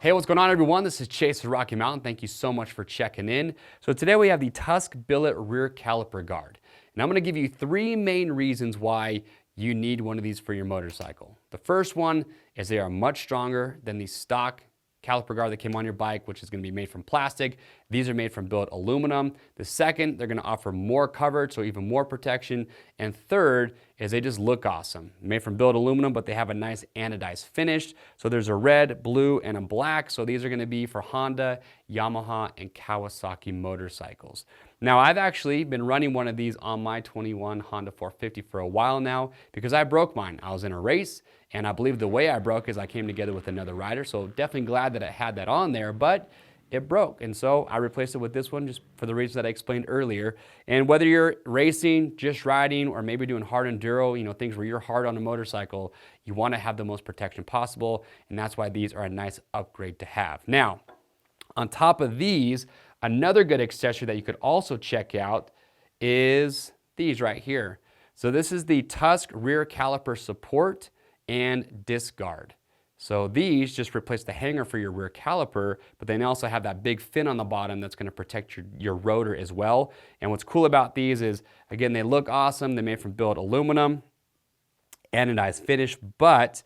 Hey, what's going on, everyone? This is Chase with Rocky Mountain. Thank you so much for checking in. So today we have the Tusk Billet Rear Caliper Guard. And I'm going to give you 3 main reasons why you need one of these for your motorcycle. The first one is they are much stronger than the stock caliper guard that came on your bike, which is going to be made from plastic. These are made from billet aluminum. The second, they're going to offer more coverage, so even more protection. And third is they just look awesome. Made from billet aluminum, but they have a nice anodized finish. So there's a red, blue, and a black. So these are going to be for Honda, Yamaha, and Kawasaki motorcycles. Now, I've actually been running one of these on my 21 Honda 450 for a while now because I broke mine. I was in a race, and I believe the way I broke is I came together with another rider, so definitely glad that I had that on there, but it broke, and so I replaced it with this one just for the reasons that I explained earlier. And whether you're racing, just riding, or maybe doing hard enduro, things where you're hard on a motorcycle, you want to have the most protection possible, and that's why these are a nice upgrade to have. Now, on top of these, another good accessory that you could also check out is these right here. So this is the Tusk Rear Caliper Support and Disc Guard. So these just replace the hanger for your rear caliper, but they also have that big fin on the bottom that's going to protect your rotor as well. And what's cool about these is, again, they look awesome. They're made from billet aluminum, anodized finish, but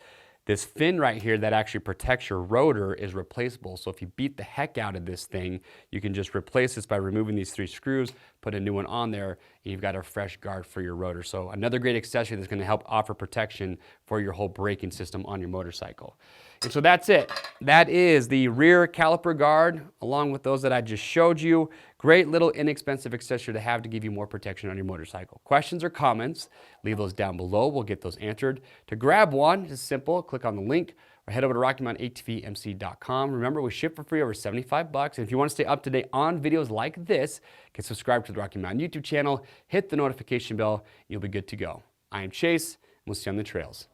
this fin right here that actually protects your rotor is replaceable. So if you beat the heck out of this thing, you can just replace this by removing these 3 screws, put a new one on there, and you've got a fresh guard for your rotor. So another great accessory that's going to help offer protection for your whole braking system on your motorcycle. And so that's it. That is the rear caliper guard, along with those that I just showed you. Great little inexpensive accessory to have to give you more protection on your motorcycle. Questions or comments, leave those down below. We'll get those answered. To grab one, it's simple. Click on the link or head over to RockyMountainATVMC.com. Remember, we ship for free over $75. And if you want to stay up to date on videos like this, get subscribed to the Rocky Mountain YouTube channel, hit the notification bell, and you'll be good to go. I am Chase, and we'll see you on the trails.